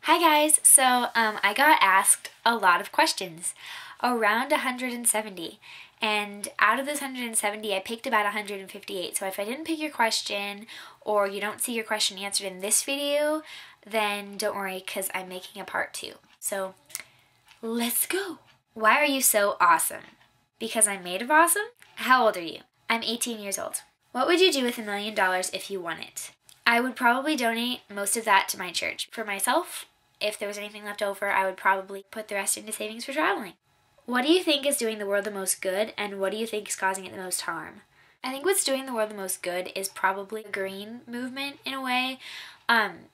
Hi guys, so I got asked a lot of questions, around 170, and out of those 170 I picked about 158, so if I didn't pick your question or you don't see your question answered in this video, then don't worry because I'm making a part 2. So let's go! Why are you so awesome? Because I'm made of awesome? How old are you? I'm 18 years old. What would you do with $1 million if you won it? I would probably donate most of that to my church. For myself, if there was anything left over, I would probably put the rest into savings for traveling. What do you think is doing the world the most good, and what do you think is causing it the most harm? I think what's doing the world the most good is probably the green movement in a way. And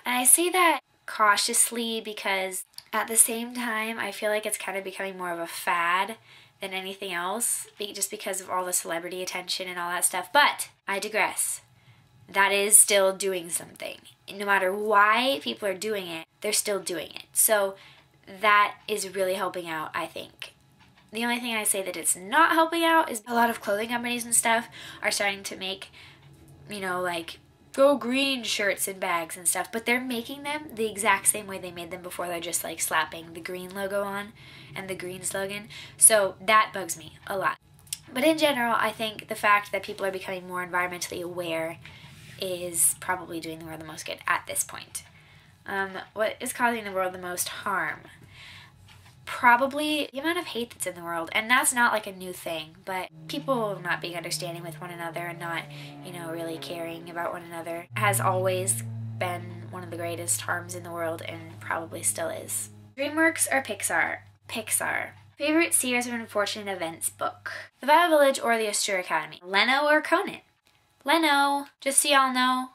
I say that cautiously because at the same time, I feel like it's kind of becoming more of a fad than anything else, just because of all the celebrity attention and all that stuff. But I digress. That is still doing something. No matter why people are doing it, they're still doing it. So that is really helping out, I think. The only thing I say that it's not helping out is a lot of clothing companies and stuff are starting to make, like go green shirts and bags and stuff, but they're making them the exact same way they made them before. They're just like slapping the green logo on and the green slogan. So that bugs me a lot. But in general, I think the fact that people are becoming more environmentally aware is probably doing the world the most good at this point. What is causing the world the most harm? Probably the amount of hate that's in the world, and that's not like a new thing, but people not being understanding with one another and not, really caring about one another has always been one of the greatest harms in the world and probably still is. DreamWorks or Pixar? Pixar. Favorite Series of Unfortunate Events book? The Vile Village or The Astur Academy? Leno or Conan? Leno. Just so y'all know,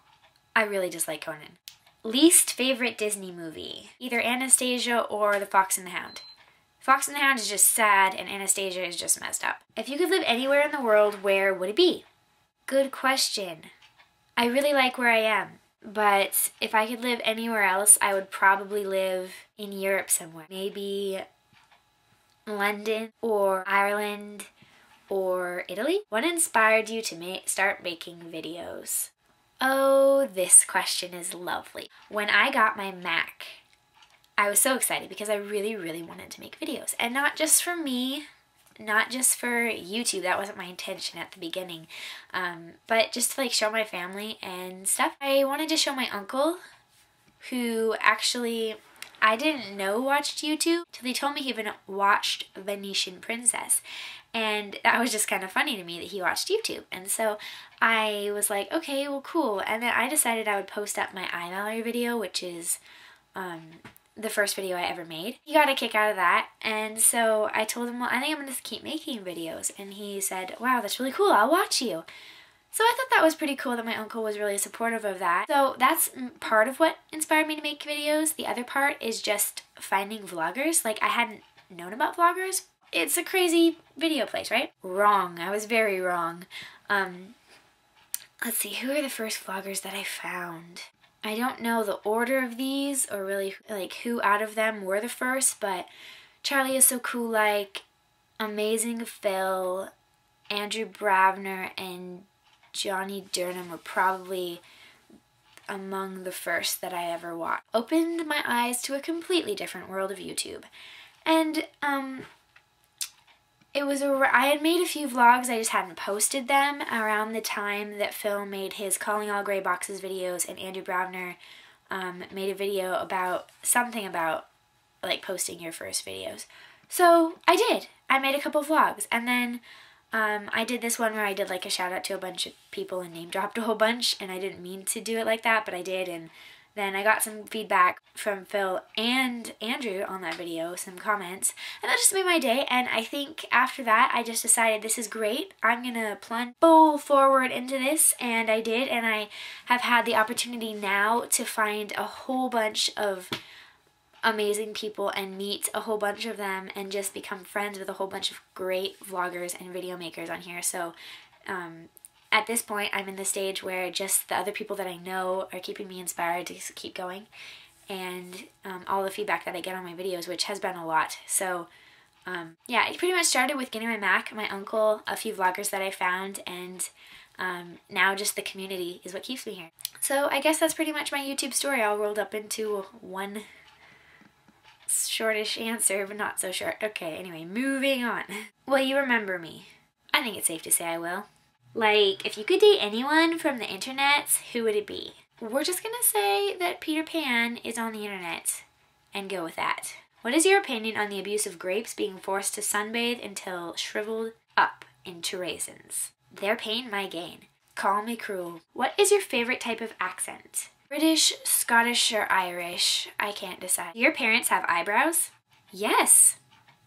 I really dislike Conan. Least favorite Disney movie? Either Anastasia or The Fox and the Hound. Fox and the Hound is just sad and Anastasia is just messed up. If you could live anywhere in the world, where would it be? Good question. I really like where I am, but if I could live anywhere else, I would probably live in Europe somewhere. Maybe London or Ireland or Italy? What inspired you to start making videos? Oh, this question is lovely. When I got my Mac, I was so excited because I really, really wanted to make videos. And not just for me, not just for YouTube, that wasn't my intention at the beginning, but just to show my family and stuff. I wanted to show my uncle, who actually I didn't know watched YouTube till they told me he even watched Venetian Princess. And that was just kind of funny to me that he watched YouTube. And so I was like, okay, well, cool. And then I decided I would post up my eye mallory video, which is the first video I ever made. He got a kick out of that. And so I told him, well, I think I'm going to keep making videos. And he said, wow, that's really cool. I'll watch you. So I thought that was pretty cool that my uncle was really supportive of that. So that's part of what inspired me to make videos. The other part is just finding vloggers. I hadn't known about vloggers. It's a crazy video place, right? Wrong. I was very wrong. Let's see, who are the first vloggers that I found? I don't know the order of these or really who out of them were the first, but Charlie Is So Cool, Amazing Phil, Andrew Bravner, and Johnny Durham were probably among the first that I ever watched. Opened my eyes to a completely different world of YouTube. And I had made a few vlogs, I just hadn't posted them around the time that Phil made his Calling All Gray Boxes videos, and Andrew Bravner made a video about something about posting your first videos. So I did. I made a couple vlogs, and then I did this one where I did a shout out to a bunch of people and name dropped a whole bunch, and I didn't mean to do it like that, but I did. And then I got some feedback from Phil and Andrew on that video, some comments, and that just made my day. And I think after that, I just decided this is great. I'm gonna plunge full forward into this, and I did, and I have had the opportunity now to find a whole bunch of amazing people and meet a whole bunch of them and just become friends with a whole bunch of great vloggers and video makers on here. So at this point, I'm in the stage where just the other people that I know are keeping me inspired to keep going, and all the feedback that I get on my videos, which has been a lot. So yeah, it pretty much started with getting my Mac, my uncle, a few vloggers that I found, and Now just the community is what keeps me here. So I guess that's pretty much my YouTube story all rolled up into one shortish answer, but not so short. Okay, anyway, moving on. Will you remember me? I think it's safe to say I will. Like, if you could date anyone from the internet, who would it be? We're just gonna say that Peter Pan is on the internet and go with that. What is your opinion on the abuse of grapes being forced to sunbathe until shriveled up into raisins? Their pain, my gain. Call me cruel. What is your favorite type of accent? British, Scottish, or Irish? I can't decide. Do your parents have eyebrows? Yes.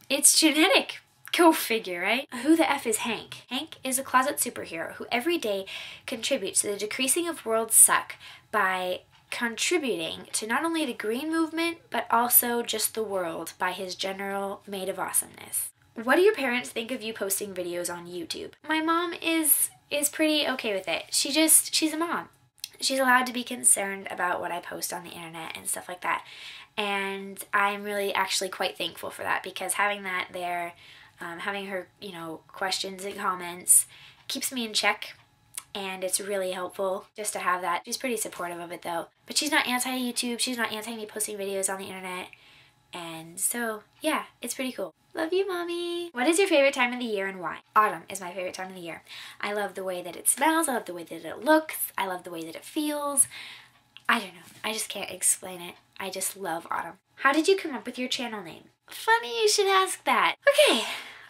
It's genetic. Go figure, right? Who the F is Hank? Hank is a closet superhero who every day contributes to the decreasing of world suck by contributing to not only the green movement, but also just the world by his general maid of awesomeness. What do your parents think of you posting videos on YouTube? My mom is pretty okay with it. She's a mom. She's allowed to be concerned about what I post on the internet and stuff like that. And I'm really actually quite thankful for that, because having that there, having her, questions and comments keeps me in check, and it's really helpful just to have that. She's pretty supportive of it though. But she's not anti-YouTube, she's not anti me posting videos on the internet. And so, yeah, it's pretty cool. Love you, Mommy. What is your favorite time of the year and why? Autumn is my favorite time of the year. I love the way that it smells, I love the way that it looks, I love the way that it feels. I don't know, I just can't explain it. I just love autumn. How did you come up with your channel name? Funny you should ask that. Okay,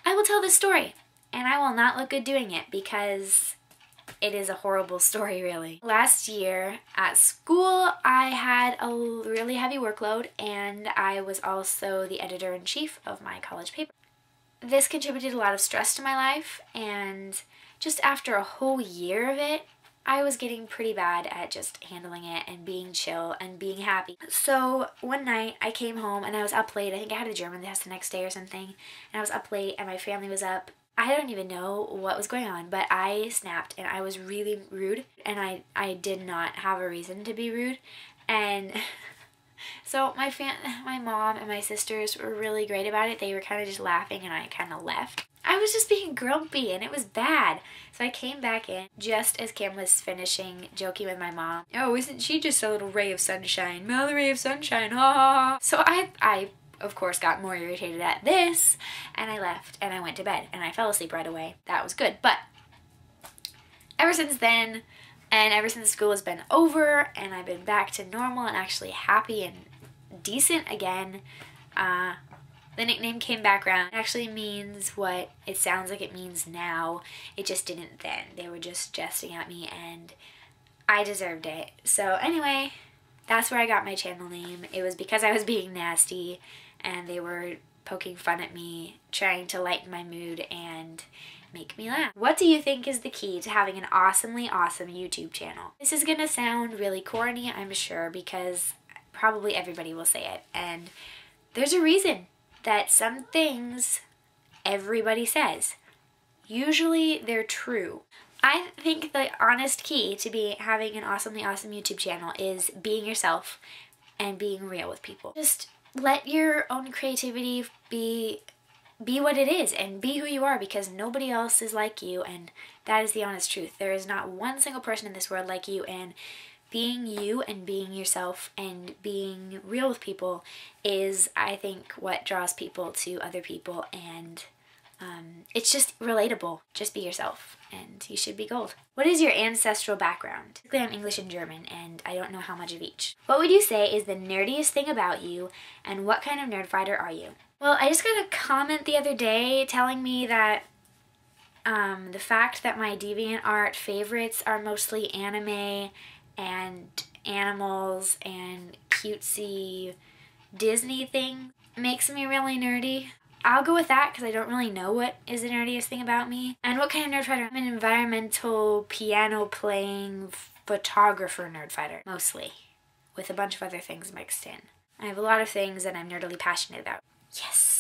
I will tell this story, and I will not look good doing it because it is a horrible story, really. Last year at school, I had a really heavy workload, and I was also the editor-in-chief of my college paper. This contributed a lot of stress to my life, and just after a whole year of it, I was getting pretty bad at just handling it and being chill and being happy. So one night I came home and I was up late. I think I had a German test the next day or something. And I was up late and my family was up. I don't even know what was going on, but I snapped and I was really rude. And I did not have a reason to be rude. And so my mom and my sisters were really great about it. They were kind of just laughing and I kind of left. I was just being grumpy and it was bad. So I came back in just as Kim was finishing joking with my mom. Oh, isn't she just a little ray of sunshine? Mallory of sunshine, ha ha ha. So I of course got more irritated at this and I left and I went to bed and I fell asleep right away. That was good. But ever since then, and ever since school has been over and I've been back to normal and actually happy and decent again, the nickname came back around. It actually means what it sounds like it means now. It just didn't then. They were just jesting at me and I deserved it. So anyway, that's where I got my channel name. It was because I was being nasty and they were poking fun at me, trying to lighten my mood and make me laugh. What do you think is the key to having an awesomely awesome YouTube channel? This is gonna sound really corny, I'm sure, because probably everybody will say it. And there's a reason that some things everybody says, usually they're true. I think the honest key to having an awesomely awesome YouTube channel is being yourself and being real with people. Just let your own creativity be what it is and be who you are, because nobody else is like you, and that is the honest truth. There is not one single person in this world like you, and being you and being yourself and being real with people is, I think, what draws people to other people, and it's just relatable. Just be yourself and you should be gold. What is your ancestral background? Typically I'm English and German and I don't know how much of each. What would you say is the nerdiest thing about you, and what kind of nerd fighter are you? Well, I just got a comment the other day telling me that the fact that my DeviantArt favorites are mostly anime and animals and cutesy Disney things makes me really nerdy. I'll go with that because I don't really know what is the nerdiest thing about me. And what kind of nerd fighter? I'm an environmental piano playing photographer nerd fighter, mostly, with a bunch of other things mixed in. I have a lot of things that I'm nerdily passionate about. Yes.